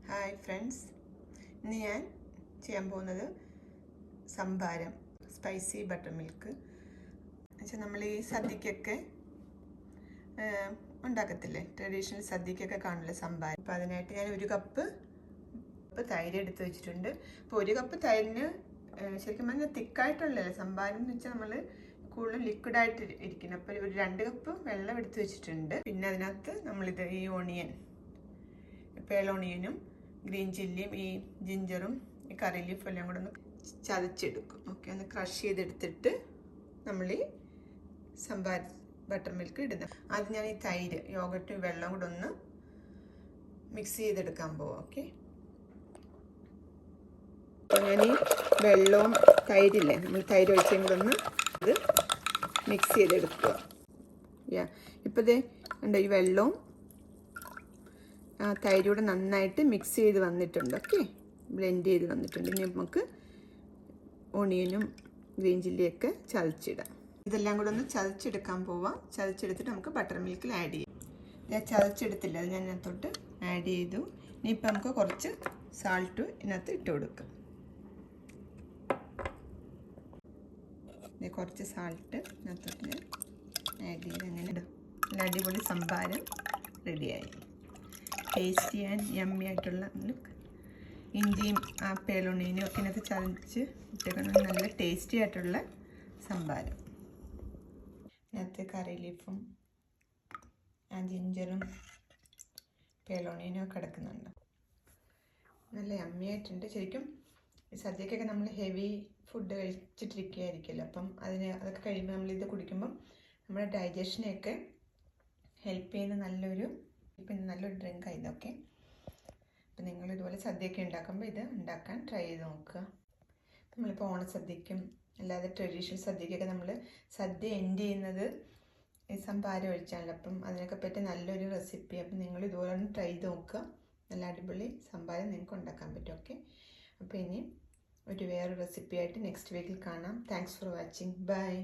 Hi friends, ഇന്ന് ഞാൻ ചെയ്യാൻ പോകുന്നത് സംഭാരം സ്പൈസി ബട്ടർ മിൽക്ക് എന്നുവെച്ചാൽ നമ്മൾ ഈ സദ്യക്കൊക്കെ ഉണ്ടാക്കത്തില്ലേ, ട്രഡീഷണൽ സദ്യക്കൊക്കെ കാണില്ലേ സംഭാരം. അപ്പോൾ അതിനായിട്ട് ഞാൻ ഒരു കപ്പ് തൈര് എടുത്ത് വെച്ചിട്ടുണ്ട്. അപ്പോൾ ഒരു കപ്പ് തൈരിന് ശരിക്കും പറഞ്ഞാൽ തിക്കായിട്ടുള്ളതല്ലേ സംഭാരം എന്ന് വെച്ചാൽ നമ്മൾ കൂടുതലും ലിക്വിഡായിട്ട് ഇരിക്കണം. അപ്പോൾ ഒരു 2 കപ്പ് വെള്ളം എടുത്ത് വെച്ചിട്ടുണ്ട്. പിന്നെ അതിനകത്ത് നമ്മളിത് ഈ ഓണിയൻ, പേളോണിയനും ഗ്രീൻ ചില്ലിയും ഈ ജിഞ്ചറും ഈ കറി ലീഫും എല്ലാം കൂടെ ഒന്ന് ചതച്ചെടുക്കും. ഓക്കെ, ഒന്ന് ക്രഷ് ചെയ്തെടുത്തിട്ട് നമ്മൾ ഈ സംഭാര ബട്ടർ മിൽക്ക് ഇടുന്നത്. അത് ഞാൻ ഈ തൈര്, യോഗട്ടും വെള്ളവും കൂടെ ഒന്ന് മിക്സ് ചെയ്തെടുക്കാൻ പോവാം. ഓക്കെ, അപ്പോൾ ഞാൻ ഈ വെള്ളവും തൈരില്ലേ, നമ്മൾ തൈര് ഒഴിച്ചും കൂടെ ഒന്ന് ഇത് മിക്സ് ചെയ്തെടുക്കുക. ഇപ്പോൾ ഇതേ ഉണ്ട്, ഈ വെള്ളവും തൈരൂടെ നന്നായിട്ട് മിക്സ് ചെയ്ത് വന്നിട്ടുണ്ട്. ഓക്കെ, ബ്ലെൻഡ് ചെയ്ത് വന്നിട്ടുണ്ട്. ഇനി നമുക്ക് ഓണിയനും ഗ്രീൻ ചില്ലിയൊക്കെ ചതച്ചിടാം. ഇതെല്ലാം കൂടെ ഒന്ന് ചതച്ചെടുക്കാൻ പോവാം. ചതച്ചെടുത്തിട്ട് നമുക്ക് ബട്ടർ മിൽക്കിൽ ആഡ് ചെയ്യാം. ഞാൻ ചതച്ചെടുത്തില്ല, അത് ഞാൻ ഇതിനകത്തോട്ട് ആഡ് ചെയ്തു. ഇനിയിപ്പോൾ നമുക്ക് കുറച്ച് സാൾട്ട് ഇതിനകത്ത് ഇട്ട് കൊടുക്കാം. കുറച്ച് സാൾട്ട് ഇതിനകത്തോട്ട് ഞാൻ ആഡ് ചെയ്ത് അങ്ങനെ ഇടും. നല്ല അടിപൊളി സംഭാരം റെഡിയായി. ടേസ്റ്റി ആൻഡ് യമ്മി ആയിട്ടുള്ള ഇഞ്ചിയും ആ പേളോണിയനും ഒക്കെ ഇതിനകത്ത് ചതച്ച് ഇട്ടേക്കണം. നല്ല ടേസ്റ്റി ആയിട്ടുള്ള സംഭാരം. ഇതിനകത്ത് കറി ലീഫും ആ ജിഞ്ചറും പേളോണിയനും ഒക്കെ കിടക്കുന്നുണ്ട്. നല്ല യമ്മി ആയിട്ടുണ്ട്. ശരിക്കും ഈ സദ്യക്കൊക്കെ നമ്മൾ ഹെവി ഫുഡ് കഴിച്ചിട്ടിരിക്കുകയായിരിക്കുമല്ലോ. അപ്പം അതൊക്കെ കഴിയുമ്പോൾ നമ്മളിത് കുടിക്കുമ്പം നമ്മുടെ ഡൈജഷനെയൊക്കെ ഹെൽപ്പ് ചെയ്യുന്ന നല്ലൊരു ഡ്രിങ്കാണ് ഇതൊക്കെ. അപ്പം നിങ്ങൾ ഇതുപോലെ സദ്യയൊക്കെ ഉണ്ടാക്കുമ്പോൾ ഇത് ഉണ്ടാക്കാൻ ട്രൈ ചെയ്ത് നോക്കുക. നമ്മളിപ്പോൾ ഓണസദ്യക്കും അല്ലാതെ ട്രഡീഷണൽ സദ്യക്കൊക്കെ നമ്മൾ സദ്യ എൻഡ് ചെയ്യുന്നത് ഈ സംഭാരം ഒഴിച്ചാണല്ലോ. അപ്പം അതിനൊക്കെ പറ്റി നല്ലൊരു റെസിപ്പി. അപ്പം നിങ്ങൾ ഇതുപോലെ ഒന്ന് ട്രൈ ചെയ്ത് നോക്കുക. നല്ല അടിപൊളി സംഭാരം നിങ്ങൾക്ക് ഉണ്ടാക്കാൻ പറ്റും. ഓക്കെ, അപ്പോൾ ഇനി വേറൊരു റെസിപ്പിയായിട്ട് നെക്സ്റ്റ് വീക്കിൽ കാണാം. Thanks for watching. ബൈ.